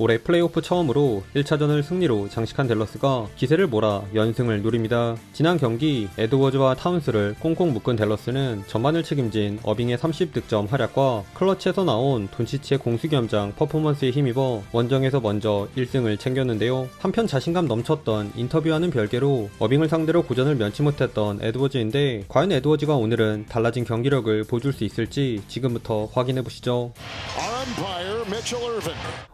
올해 플레이오프 처음으로 1차전을 승리로 장식한 댈러스가 기세를 몰아 연승을 노립니다. 지난 경기 에드워즈와 타운스를 꽁꽁 묶은 댈러스는 전반을 책임진 어빙의 30득점 활약과 클러치에서 나온 돈치치의 공수겸장 퍼포먼스에 힘입어 원정에서 먼저 1승을 챙겼는데요. 한편 자신감 넘쳤던 인터뷰와는 별개로 어빙을 상대로 고전을 면치 못했던 에드워즈인데 과연 에드워즈가 오늘은 달라진 경기력을 보여줄 수 있을지 지금부터 확인해보시죠.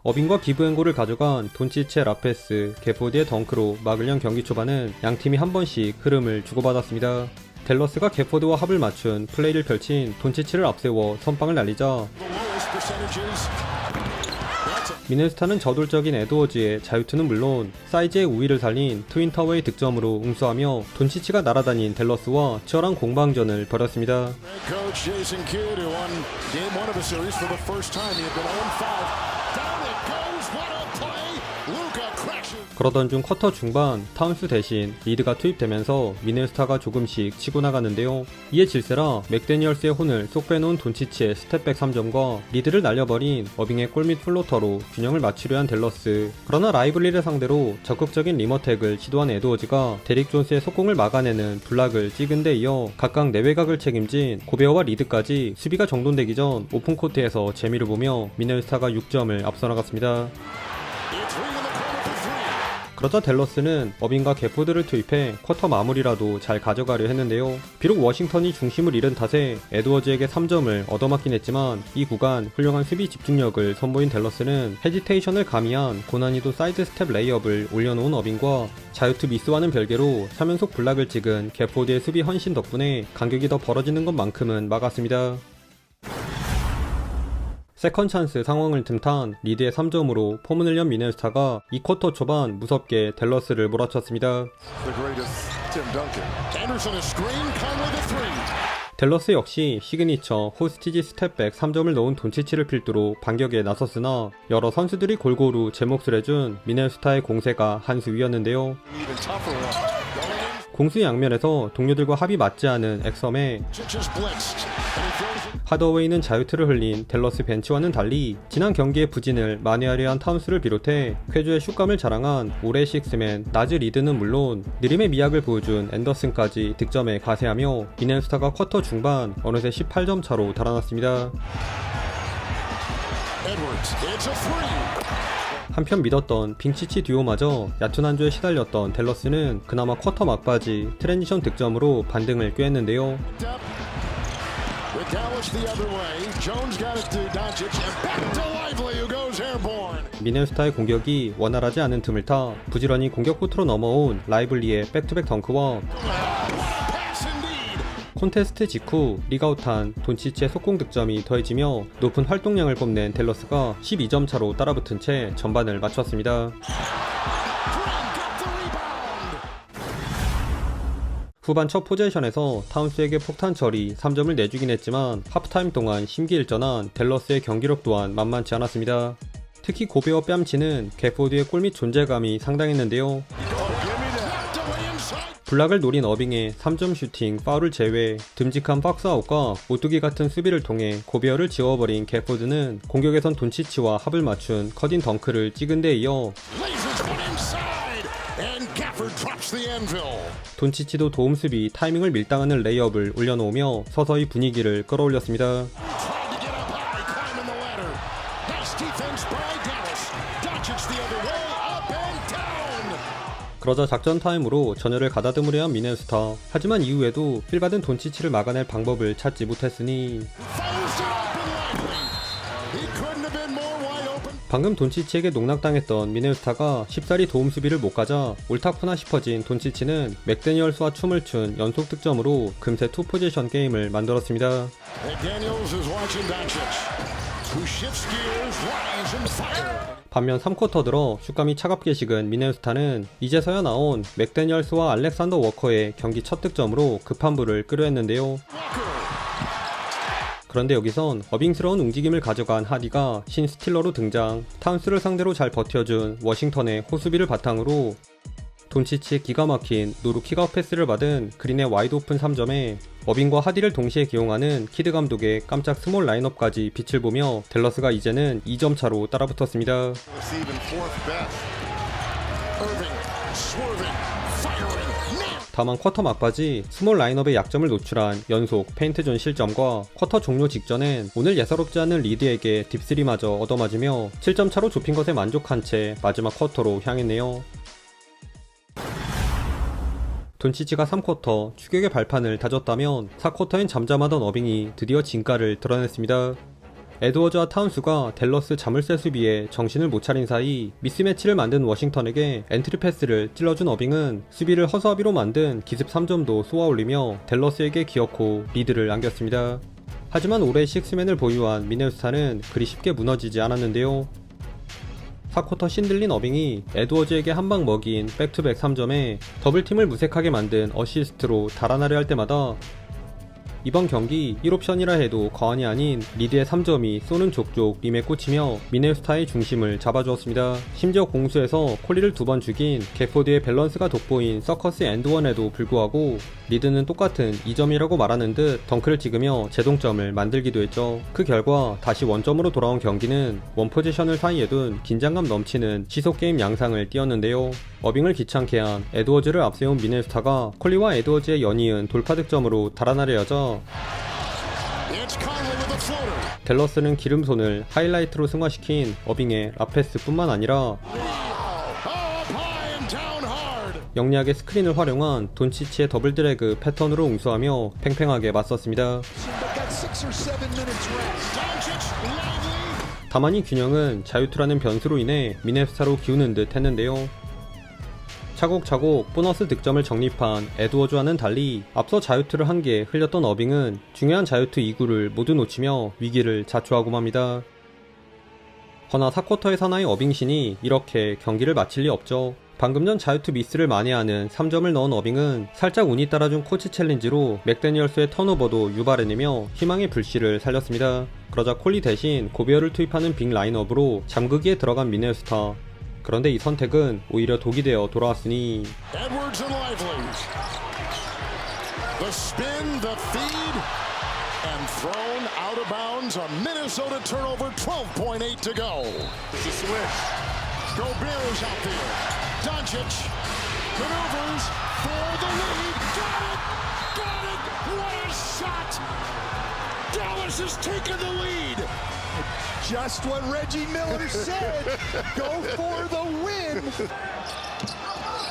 어빙과 기브앤골을 가져간 돈치치의 라페스, 게포드의 덩크로 막으려는 경기 초반은 양팀이 한 번씩 흐름을 주고받았습니다. 댈러스가 게포드와 합을 맞춘 플레이를 펼친 돈치치를 앞세워 선빵을 날리자 미네소타는 저돌적인 에드워즈의 자유투는 물론 사이즈의 우위를 살린 트윈타워의 득점으로 응수하며 돈치치가 날아다닌 댈러스와 치열한 공방전을 벌였습니다. 그러던 중 쿼터 중반 타운스 대신 리드가 투입되면서 미네소타가 조금씩 치고 나가는데요. 이에 질세라 맥데니얼스의 혼을 쏙 빼놓은 돈치치의 스텝백 3점과 리드를 날려버린 어빙의 골밑 플로터로 균형을 맞추려 한 댈러스. 그러나 라이블리를 상대로 적극적인 리머택을 시도한 에드워즈가 데릭 존스의 속공을 막아내는 블락을 찍은 데 이어 각각 내외곽을 책임진 고베어와 리드까지 수비가 정돈되기 전 오픈코트에서 재미를 보며 미네소타가 6점을 앞서 나갔습니다. 그러자 댈러스는 어빙과 게포드를 투입해 쿼터 마무리라도 잘 가져가려 했는데요. 비록 워싱턴이 중심을 잃은 탓에 에드워즈에게 3점을 얻어맞긴 했지만 이 구간 훌륭한 수비 집중력을 선보인 댈러스는 헤지테이션을 가미한 고난이도 사이드 스텝 레이업을 올려놓은 어빙과 자유투 미스와는 별개로 3연속 블락을 찍은 게포드의 수비 헌신 덕분에 간격이 더 벌어지는 것만큼은 막았습니다. 세컨 찬스 상황을 틈탄 리드의 3점으로 폼을 연 미네소타가 2쿼터 초반 무섭게 댈러스를 몰아쳤습니다. 댈러스 역시 시그니처 호스티지 스텝백 3점을 넣은 돈치치를 필두로 반격에 나섰으나 여러 선수들이 골고루 제 몫을 해준 미네소타의 공세가 한 수 위였는데요. 공수 양면에서 동료들과 합이 맞지 않은 엑섬에 하더웨이는 자유투를 흘린 댈러스 벤치와는 달리 지난 경기의 부진을 만회하려 한 타운스를 비롯해 쾌주의 슛감을 자랑한 올해 식스맨 나즈 리드는 물론 느림의 미학을 보여준 앤더슨까지 득점에 가세하며 미네소타가 쿼터 중반 어느새 18점 차로 달아났습니다. 한편 믿었던 빙치치 듀오마저 얕은 한조에 시달렸던 댈러스는 그나마 쿼터 막바지 트랜지션 득점으로 반등을 꾀했는데요. 미네소타의 공격이 원활하지 않은 틈을 타 부지런히 공격 코트로 넘어온 라이블리의 백투백 덩크와 콘테스트 직후 리그아웃한 돈치치의 속공 득점이 더해지며 높은 활동량을 뽐낸 댈러스가 12점 차로 따라붙은 채 전반을 마쳤습니다. 후반 첫 포제션에서 타운스에게 폭탄 처리 3점을 내주긴 했지만 하프타임 동안 심기일전한 댈러스의 경기력 또한 만만치 않았습니다. 특히 고베어 뺨치는 게포드의 골밑 존재감이 상당했는데요. 블락을 노린 어빙의 3점 슈팅, 파울을 제외 듬직한 박스아웃과 오뚜기 같은 수비를 통해 고베어를 지워버린 게포드는 공격에선 돈치치와 합을 맞춘 커딘 덩크를 찍은 데 이어 돈치치도 도움 수비 타이밍을 밀당하는 레이업을 올려놓으며 서서히 분위기를 끌어올렸습니다. 그러자 작전 타임으로 전열을 가다듬으려 한 미네소타. 하지만 이후에도 필받은 돈치치를 막아낼 방법을 찾지 못했으니 방금 돈치치에게 농락당했던 미네소타가 쉽사리 도움 수비를 못 가자 옳다구나 싶어진 돈치치는 맥데니얼스와 춤을 춘 연속 득점으로 금세 투 포지션 게임을 만들었습니다. 반면 3쿼터 들어 슛감이 차갑게 식은 미네소타는 이제서야 나온 맥데니얼스와 알렉산더 워커의 경기 첫 득점으로 급한 불을 끄려했는데요. 그런데 여기선 어빙스러운 움직임을 가져간 하디가 신 스틸러로 등장. 타운스를 상대로 잘 버텨준 워싱턴의 호수비를 바탕으로 돈치치의 기가 막힌 노루 킥아웃 패스를 받은 그린의 와이드 오픈 3점에 어빙과 하디를 동시에 기용하는 키드 감독의 깜짝 스몰 라인업까지 빛을 보며 댈러스가 이제는 2점 차로 따라붙었습니다. 다만 쿼터 막바지 스몰 라인업의 약점을 노출한 연속 페인트존 실점과 쿼터 종료 직전엔 오늘 예사롭지 않은 리드에게 딥3마저 얻어맞으며 7점 차로 좁힌 것에 만족한 채 마지막 쿼터로 향했네요. 돈치치가 3쿼터 추격의 발판을 다졌다면 4쿼터엔 잠잠하던 어빙이 드디어 진가를 드러냈습니다. 에드워즈와 타운스가 댈러스 자물쇠 수비에 정신을 못 차린 사이 미스매치를 만든 워싱턴에게 엔트리 패스를 찔러준 어빙은 수비를 허수아비로 만든 기습 3점도 쏘아올리며 댈러스에게 기어코 리드를 안겼습니다. 하지만 올해 식스맨을 보유한 미네소타는 그리 쉽게 무너지지 않았는데요. 4쿼터 신들린 어빙이 에드워즈에게 한 방 먹인 백투백 3점에 더블팀을 무색하게 만든 어시스트로 달아나려 할 때마다 이번 경기 1옵션이라 해도 과언이 아닌 리드의 3점이 쏘는 족족 림에 꽂히며 미네소타의 중심을 잡아주었습니다. 심지어 공수에서 콜리를 2번 죽인 객포드의 밸런스가 돋보인 서커스 앤드원에도 불구하고 리드는 똑같은 2점이라고 말하는 듯 덩크를 찍으며 제동점을 만들기도 했죠. 그 결과 다시 원점으로 돌아온 경기는 원포지션을 사이에 둔 긴장감 넘치는 시속게임 양상을 띄었는데요. 어빙을 귀찮게 한 에드워즈를 앞세운 미네소타가 콜리와 에드워즈의 연이은 돌파 득점으로 달아나려 하자 댈러스는 기름손을 하이라이트로 승화시킨 어빙의 라패스 뿐만 아니라 영리하게 스크린을 활용한 돈치치의 더블 드래그 패턴으로 응수하며 팽팽하게 맞섰습니다. 다만 이 균형은 자유투라는 변수로 인해 미네소타로 기우는 듯 했는데요. 차곡차곡 보너스 득점을 적립한 에드워즈와는 달리 앞서 자유투를 한 개 흘렸던 어빙은 중요한 자유투 2구를 모두 놓치며 위기를 자초하고 맙니다. 허나 4쿼터의 사나이 어빙신이 이렇게 경기를 마칠 리 없죠. 방금 전 자유투 미스를 만회하는 3점을 넣은 어빙은 살짝 운이 따라준 코치 챌린지로 맥데니얼스의 턴오버도 유발해내며 희망의 불씨를 살렸습니다. 그러자 콜리 대신 고베어를 투입하는 빅 라인업으로 잠그기에 들어간 미네소타. 그런데 이 선택은 오히려 독이 되어 돌아왔으니 Dallas has taken the lead. Just what Reggie Miller said. Go for the win.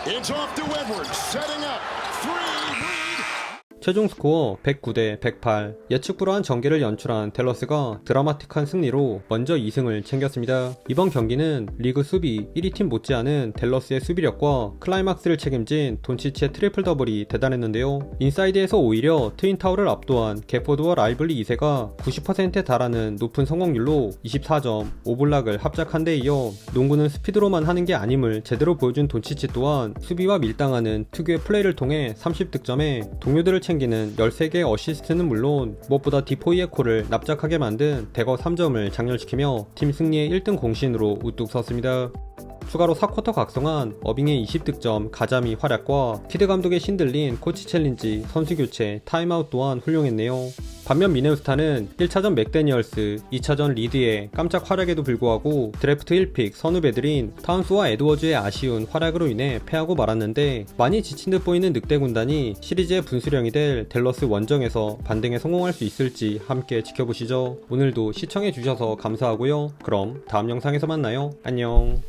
It's off to Edwards, setting up. 3 lead. 최종 스코어 109대 108. 예측 불허한 전개를 연출한 댈러스가 드라마틱한 승리로 먼저 2승을 챙겼습니다. 이번 경기는 리그 수비 1위팀 못지않은 댈러스의 수비력과 클라이막스를 책임진 돈치치의 트리플 더블이 대단했는데요. 인사이드에서 오히려 트윈타워를 압도한 객포드와 라이블리 2세가 90%에 달하는 높은 성공률로 24점, 5블락을 합작한 데 이어 농구는 스피드로만 하는 게 아님을 제대로 보여준 돈치치 또한 수비와 밀당하는 특유의 플레이를 통해 30득점에 동료들을 챙기는 13개의 어시스트는 물론 무엇보다 디포이에코를 납작하게 만든 대거 3점을 장렬시키며 팀 승리의 1등 공신으로 우뚝 섰습니다. 추가로 4쿼터 각성한 어빙의 20득점 가자미 활약과 키드 감독의 신들린 코치 챌린지, 선수 교체, 타임아웃 또한 훌륭했네요. 반면 미네소타는 1차전 맥데니얼스, 2차전 리드의 깜짝 활약에도 불구하고 드래프트 1픽 선후배들인 타운스와 에드워즈의 아쉬운 활약으로 인해 패하고 말았는데 많이 지친 듯 보이는 늑대 군단이 시리즈의 분수령이 될 댈러스 원정에서 반등에 성공할 수 있을지 함께 지켜보시죠. 오늘도 시청해주셔서 감사하고요. 그럼 다음 영상에서 만나요. 안녕.